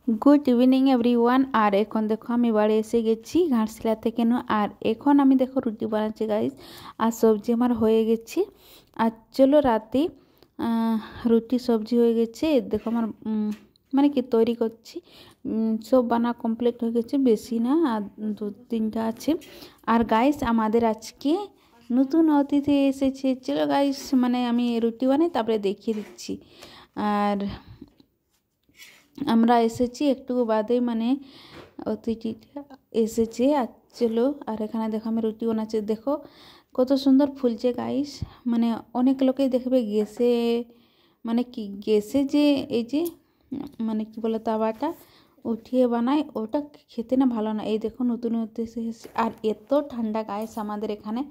Good evening everyone. আর এখন দেখো আমি বাড়ি এসে গেছি ঘাটশিলাতে কেন। আর এখন আমি দেখো রুটি বানাচ্ছি গাইস, আর সবজি আমার হয়ে গেছে। আর চলো রাতে রুটি সবজি হয়ে গেছে। দেখো আমার মানে কি তৈরি করছি, সব বানা কমপ্লিট হয়ে গেছে, বেশি না, আর দু তিনটা আছে। আর গাইস আমাদের আজকে নতুন অতিথি এসেছে। চলো গাইস মানে আমি রুটি বানাই তারপরে দেখিয়ে দিচ্ছি। আর আমরা এসেছি একটু বাদেই, মানে অতিথিটা এসেছে। আর চলো, আর এখানে দেখো আমি রুটি বানাচ্ছি, দেখো কত সুন্দর ফুলছে গাইস। মানে অনেক লোকেই দেখবে গ্যাসে, মানে কি গ্যাসে যে এই যে মানে কি বলে তাওয়াটা উঠিয়ে বানায়, ওটা খেতে না ভালো না। এই দেখো নতুন এসেছে। আর এত ঠান্ডা গাইস আমাদের এখানে,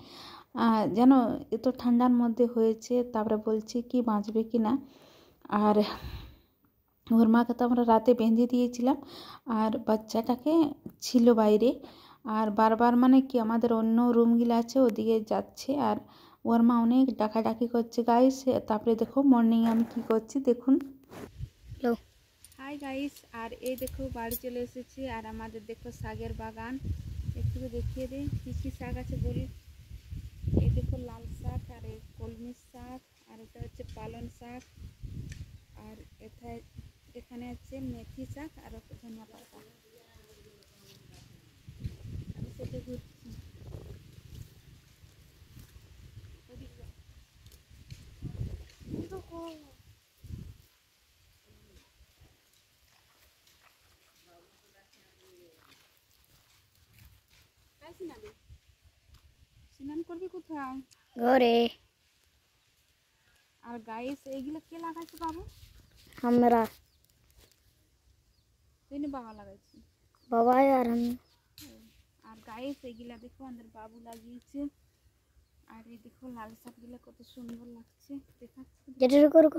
যেন এত ঠান্ডার মধ্যে হয়েছে। তারপরে বলছি কি বাঁচবে কি না। আর ওর মাকে তো আমরা রাতে বেঁধে দিয়েছিলাম, আর বাচ্চাটাকে ছিল বাইরে। আর বারবার মানে কি আমাদের অন্য রুমগুলো আছে ওদিকে যাচ্ছে, আর ওর মা অনেক ডাকাডাকি করছে গাইস। তারপরে দেখো মর্নিং আমি কি করছি দেখুন। Hello, hi guys. আর এই দেখো বাড়ি চলে এসেছি। আর আমাদের দেখো শাকের বাগান, একটু দেখিয়ে দিই কী কী শাক আছে বলি। এই দেখো লাল শাক, আর এই কলমি শাক, আর এটা হচ্ছে পালং শাক, আর এখানে আছে মেথি শাক, আর ধনিয়া পাতা। আমি সেটা ঘুরছি। স্নান করবি কোথায়? ঘরে। আর গাইস এইগুলো কে লাগাইছে বাবু? আমরা। তুই বাবা লাগাইছি? বাবা আর আমি। আর গাইস এইগুলা দেখো আমাদের বাবু লাগিয়েছে। আর এই দেখো লাল শাকগুলো কত সুন্দর লাগছে, দেখাচ্ছি। যেটা করো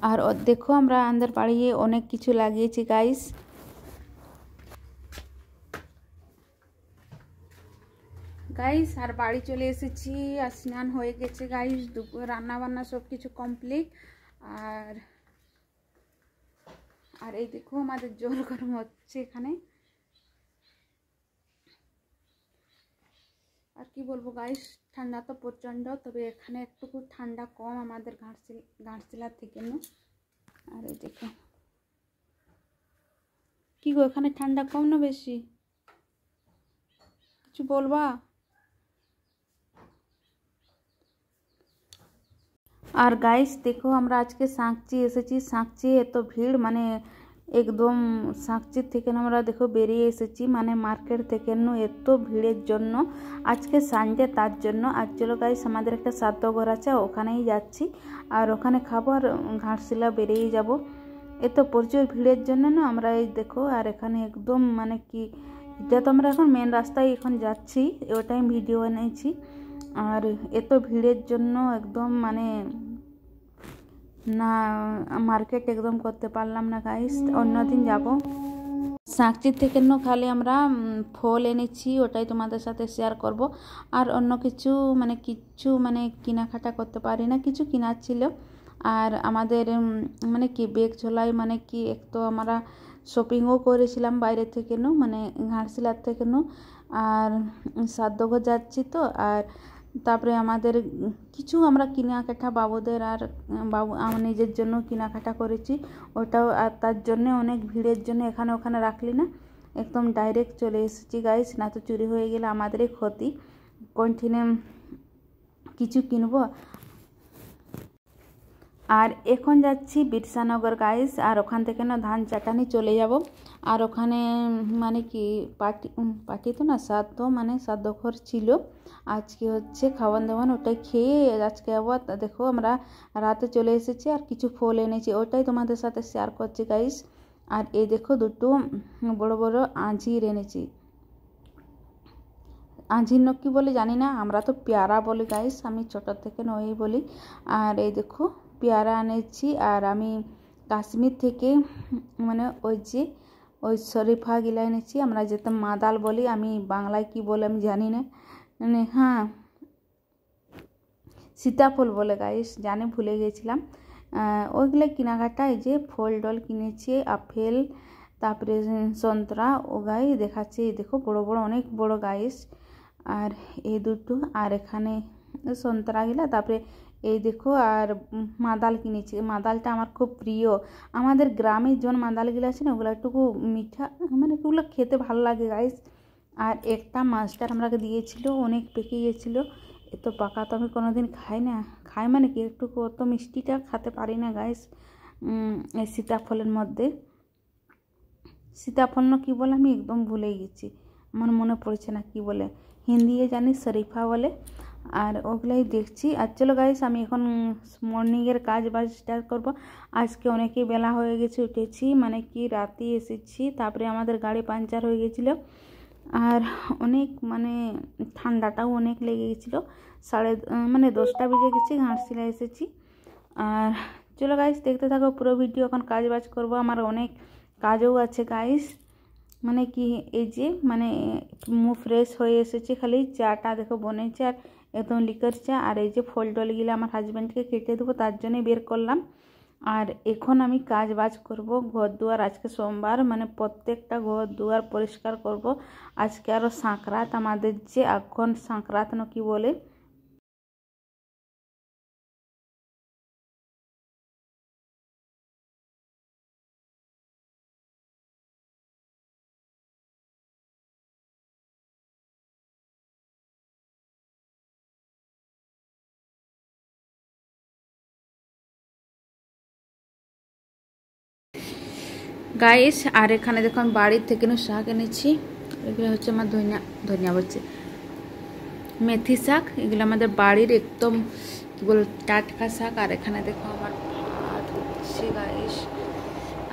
আর দেখো আমরা আমাদের বাড়িতে অনেক কিছু লাগিয়েছি গাইস। গাইস আর বাড়ি চলে এসেছি, আর স্নান হয়ে গেছে গাইস, দুপুর রান্না বান্না সব কিছু কমপ্লিট। আর আর এই দেখো আমাদের জল গরম হচ্ছে এখানে। আর কি বলবো গাইস, ঠান্ডা তো প্রচণ্ড, তবে এখানে একটু ঠান্ডা কম আমাদের ঘাটশিলার থেকে না। আর এই দেখো কি গো, এখানে ঠান্ডা কম না বেশি? কিছু বলবা? আর গাইস দেখো আমরা আজকে সাঁকচি এসেছি। সাঁকচি এত ভিড়, মানে একদম সাঁকচি থেকে আমরা দেখো বেরিয়ে এসেছি, মানে মার্কেট থেকে এত ভিড়ের জন্য। আজকে সানডে তার জন্য। আর চলো গাইস আমাদের একটা শ্রাদ্ধ ঘর আছে, ওখানেই যাচ্ছি। আর ওখানে খাবো, আর ঘাটশিলা বেরিয়ে যাব। এত প্রচুর ভিড়ের জন্য না আমরা এই দেখো। আর এখানে একদম মানে কি, এটা তো আমরা এখন মেন রাস্তায় এখন যাচ্ছি, ওটাই ভিডিও এনেছি। আর এত ভিড়ের জন্য একদম মানে না মার্কেট একদম করতে পারলাম না গাইস, অন্যদিন যাব। সাঁকচির থেকে খালি আমরা ফল এনেছি, ওটাই তোমাদের সাথে শেয়ার করব। আর অন্য কিছু মানে কেনাকাটা করতে পারি না, কিছু কেনার ছিল। আর আমাদের মানে কি ব্যাগ ঝোলাই, মানে কি একটু আমরা শপিংও করেছিলাম বাইরে থেকে মানে ঘাটশিলার থেকে। আর শ্রাদ্ধঘর যাচ্ছি তো। আর তারপরে আমাদের কিছু আমরা কেনাকাটা বাবুদের আর আমার নিজের জন্য কেনাকাটা করেছি ওটাও। আর তার জন্য অনেক ভিড়ের জন্য এখানে ওখানে রাখলি না, একদম ডাইরেক্ট চলে এসেছি গাইস, না তো চুরি হয়ে গেলে আমাদেরই ক্ষতি। কন্টিনিউ কিছু কিনবো। আর এখন যাচ্ছি বিরসানগর গাইস, আর ওখান থেকে না ধান চাটানি চলে যাব। আর ওখানে মানে কি পার্টি তো না, শ্রাদ্ধ, মানে শ্রাদ্ধঘর ছিল আজকে, হচ্ছে খাওয়ান দাওয়ান, ওটাই খেয়ে আজকে আবার দেখো আমরা রাতে চলে এসেছি। আর কিছু ফল এনেছি, ওটাই তোমাদের সাথে শেয়ার করছি গাইস। আর এই দেখো দুটো বড় বড় আঁজির এনেছি। আঁজির কি বলে জানি না, আমরা তো পেয়ারা বলি গাইস, আমি ছোটো থেকে ওই বলি। আর এই দেখো পেয়ারা এনেছি। আর আমি কাশ্মীর থেকে মানে ওই শরীফা গিলা এনেছি, আমরা যেতে মাদাল বলি, আমি বাংলায় কি বলে আমি জানি না। মানে হ্যাঁ সীতাফল বলে গাইস, জানি ভুলে গেছিলাম। ওইগুলো কেনাকাটা, এই যে ফল ডল কিনেছি, আপেল, তারপরে সন্তরা ও গাই দেখাচ্ছে। দেখো বড় বড়, অনেক বড় গাইস। আর এই দুটো, আর এখানে সন্তরাগুলা, তারপরে এই দেখো। আর মাদাল কিনেছি, মাদালটা আমার খুব প্রিয়। আমাদের গ্রামে যেমন মাদালগুলো আছে না, ওগুলো একটু মিঠা, মানে ওগুলো খেতে ভালো লাগে গাইস। আর একটা মাস্টার আমাকে দিয়েছিল, অনেক পেকে গেছিলো। এত পাকা তো আমি কোনোদিন খাই না, খাই মানে কি একটু অত মিষ্টিটা খেতে পারি না গাইস। এই সীতাফলের মধ্যে, সীতাফল না কি বলে আমি একদম ভুলে গেছি, আমার মনে পড়ছে না কি বলে। হিন্দিতে জানি শরীফা বলে। আর ওগুলাই দেখছি। আর চলো গাইস, আমি এখন মর্নিংয়ের কাজ বাজ স্টার্ট করবো। আজকে অনেকই বেলা হয়ে গেছে, উঠেছি মানে কি রাতে এসেছি। তারপরে আমাদের গাড়ি পাংচার হয়ে গেছিলো, আর অনেক মানে ঠান্ডাটাও অনেক লেগে গেছিলো। 10টা বেজে গেছে, ঘাটশিলা এসেছি। আর চলো গাইস, দেখতে থাকো পুরো ভিডিও। এখন কাজ বাজ করবো, আমার অনেক কাজও আছে গাইস। মানে কি এই যে মানে মুখ ফ্রেশ হয়ে এসেছে, খালি চাটা দেখো বনেছে, আর একদম লিকার চা। আর এই যে ফল টলগুলো আমার হাজব্যান্ডকে কেটে দেবো, তার জন্যই বের করলাম। আর এখন আমি কাজ বাজ করবো, ঘর দুয়ার। আজকে সোমবার, মানে প্রত্যেকটা ঘর দুয়ার পরিষ্কার করব। আজকে আরও সাঁকরাত, আমাদের যে এখন সাঁকরাত না কি বলে। গাইস, আর এখানে দেখো আমি বাড়ির থেকে শাক এনেছি। এগুলো হচ্ছে আমার ধনিয়া বলছে মেথি শাক। এগুলো আমাদের বাড়ির একদম কি বল টাটকা শাক। আর এখানে দেখো আমার ভাত হচ্ছে গাইস।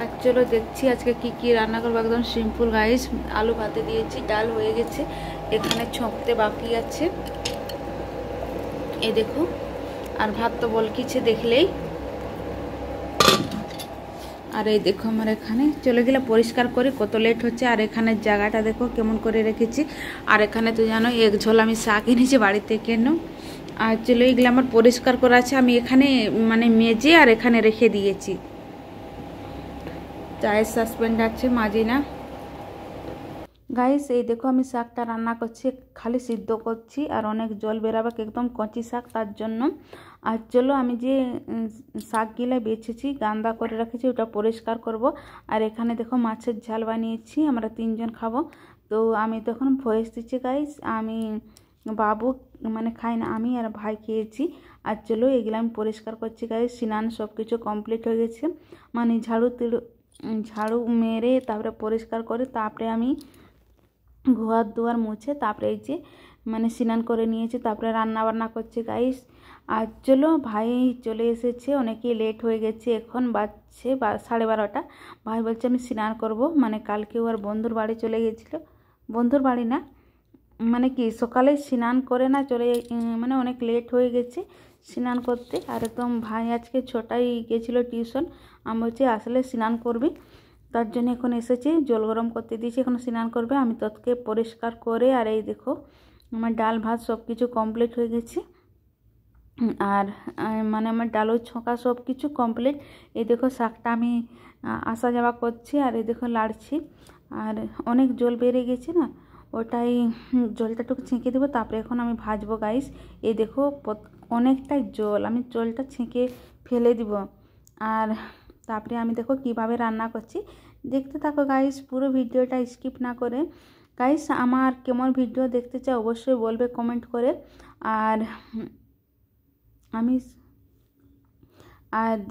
আর চলো দেখছি আজকে কি কি রান্না করবো। একদম সিম্পল গাইস, আলু ভাতে দিয়েছি, ডাল হয়ে গেছে, এখানে ছকতে বাকি আছে, এই দেখো। আর ভাত তো বলকিছে দেখলেই। আর এই দেখো আমার এখানে চলে গেলে পরিষ্কার করে, কত লেট হচ্ছে। আর এখানের জায়গাটা দেখো কেমন করে রেখেছি। আর এখানে তো জানো এক ঝোল আমি শাক এনেছি বাড়ি থেকে। আর চলো এগুলো আমার পরিষ্কার করা আছে, আমি এখানে মানে মেজে আর এখানে রেখে দিয়েছি। চায়ের সাসপেন্ড আছে, মাজি না গাইস। এই দেখো আমি শাকটা রান্না করছি, খালি সিদ্ধ করছি, আর অনেক জল বেরাবে, একদম কচি শাক তার জন্য। আর চলো আমি যে শাকগুলা বেছেছি, গান্দা করে রেখেছি, ওটা পরিষ্কার করব। আর এখানে দেখো মাছের ঝাল বানিয়েছি, আমরা 3 জন খাবো। তো আমি তখন ভয়েস দিচ্ছি গাইস, আমি বাবু মানে খাই না, আমি আর ভাই খেয়েছি। আর চলো এগুলো আমি পরিষ্কার করছি গাইস। স্নান সব কিছু কমপ্লিট হয়ে গেছে, মানে ঝাড়ু মেরে তারপরে পরিষ্কার করে, তারপরে আমি ঘর দুয়ার মুছে, তারপরে এই যে মানে স্নান করে নিয়েছি, তারপরে রান্না বান্না করছে গাইস। আর চলো ভাই চলে এসেছে, অনেকেই লেট হয়ে গেছে, এখন বাজছে 12:30। ভাই বলছে আমি স্নান করব, মানে কালকে ওর বন্ধুর বাড়ি চলে গেছিলো। বন্ধুর বাড়ি না, মানে কি সকালে স্নান করে না চলে, মানে অনেক লেট হয়ে গেছে স্নান করতে। আর একদম ভাই আজকে 6টায় গেছিলো টিউশন, আমি বলছি আসলে স্নান করবি, তার জন্য এখন এসেছি, জল গরম করতে দিয়েছি, এখন স্নান করবে। আমি তৎকে পরিষ্কার করে, আর এই দেখো আমার ডাল ভাত সব কিছু কমপ্লিট হয়ে গেছে। আর মানে আমার ডালও ছকা সব কিছু কমপ্লিট। এই দেখো শাকটা আমি আসা যাওয়া করছি, আর এই দেখো লাড়ছি। আর অনেক জল বেড়ে গেছে না, ওটাই জলটা একটু ছেঁকে দেবো, তারপরে এখন আমি ভাজবো গাইস। এই দেখো অনেকটাই জল, আমি জলটা ছেঁকে ফেলে দিব। আর তারপরে আমি দেখো কিভাবে রান্না করছি, দেখতে থাকো গাইস পুরো ভিডিওটা স্কিপ না করে। গাইস আমার কেমন ভিডিও দেখতে চাও অবশ্যই বলবে কমেন্ট করে। আর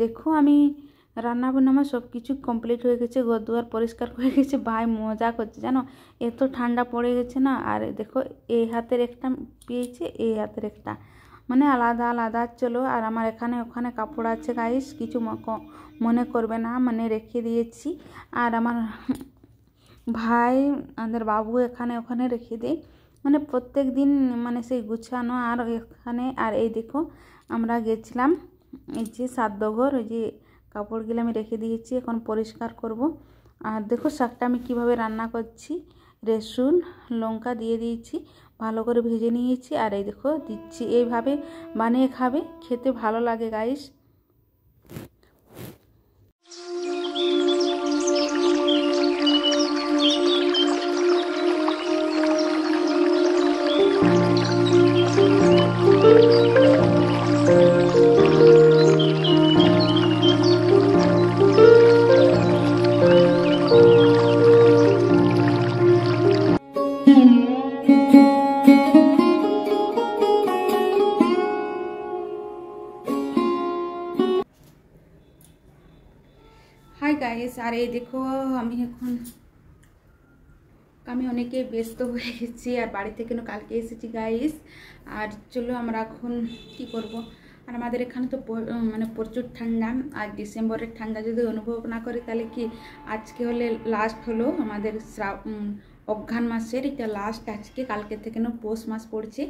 দেখো আমি রান্না বান্না আমার সব কিছু কমপ্লিট হয়ে গেছে, ঘর দুয়ার পরিষ্কার হয়ে গেছে। ভাই মজা করছে জানো, এত ঠান্ডা পড়ে গেছে না। আর দেখো এই হাতের একটা পেয়েছে, এই হাতের একটা, মানে আলাদা আলাদা। চলো আর আমার এখানে ওখানে কাপড় আছে গাইস, কিছু মনে করবে না, মানে রেখে দিয়েছি। আর আমার ভাই আমাদের বাবু এখানে ওখানে রেখে দেয়, মানে প্রত্যেক দিন মানে সেই গুছানো। আর এখানে আর এই দেখো আমরা গেছিলাম এই যে সাদ্যঘর, ওই যে কাপড়গুলো আমি রেখে দিয়েছি, এখন পরিষ্কার করব। আর দেখো শাকটা আমি কিভাবে রান্না করছি, রসুন লঙ্কা দিয়ে দিয়েছি, ভালো করে ভেজে নিয়েছি। আর এই দেখো দিচ্ছি, এইভাবে বানিয়ে খাবে, খেতে ভালো লাগে গাইস। হাই গাইস, আর এই দেখো আমি অনেকে ব্যস্ত হয়ে গেছি, আর বাড়ি থেকে কালকে এসেছি গাইস। আর চলো আমরা এখন কি করব। আর আমাদের এখানে তো মানে প্রচুর ঠান্ডা, আর ডিসেম্বরের ঠান্ডা যদি অনুভব না করি তাহলে কি। আজকে হলে লাস্ট হলো আমাদের অঘ্রান মাসের, এটা লাস্ট আজকে, কালকে থেকে পৌষ মাস পড়ছে।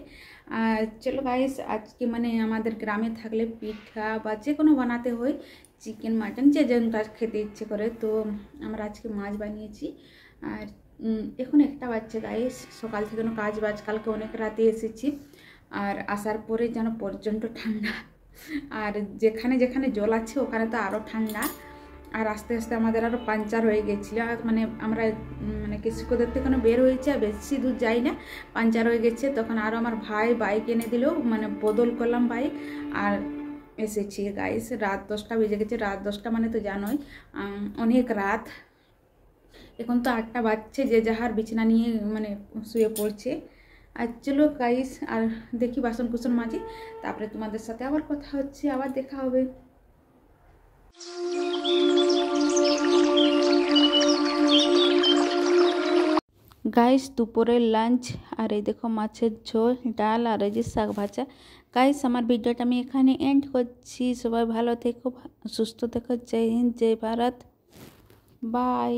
আর চলো গাইস, আজকে মানে আমাদের গ্রামে থাকলে পিঠা বা যে কোনো বানাতে হয়, চিকেন মাটন যে যেটা খেতে ইচ্ছে করে। তো আমরা আজকে মাছ বানিয়েছি। আর এখন একটা বাজছে গাইস, সকাল থেকে কাজ বাজ, কালকে অনেক রাতে এসেছি। আর আসার পরে যেন প্রচণ্ড ঠান্ডা, আর যেখানে যেখানে জল আছে ওখানে তো আরও ঠান্ডা। আর আস্তে আস্তে আমাদের আরও পাঞ্চার হয়ে গেছিলো, মানে আমরা মানে কৃষিকদের থেকে বের হয়েছে, আর বেশি দূর যাই না, পাঞ্চার হয়ে গেছে। তখন আরও আমার ভাই বাইক এনে দিল, মানে বদল করলাম বাইক, আর এসেছি গাইস। রাত 10টা বেজে গেছে, রাত 10টা মানে তো জানোই অনেক রাত। এখন তো 8টা বাজছে, যে যাহার বিছানা নিয়ে মানে শুয়ে পড়ছে। আর চলো গাইস, আর দেখি বাসন কুসন মাজি, তারপরে তোমাদের সাথে আবার কথা হচ্ছে, আবার দেখা হবে। গাইস দুপুরের লাঞ্চ, আর এই দেখো মাছের ঝোল, ডাল, আর এই যে শাক ভাজা। গাইস আমার ভিডিওটা আমি এখানে এন্ড করছি। সবাই ভালো থেকো, সুস্থ থেকো। জয় হিন্দ, জয় ভারত, বাই।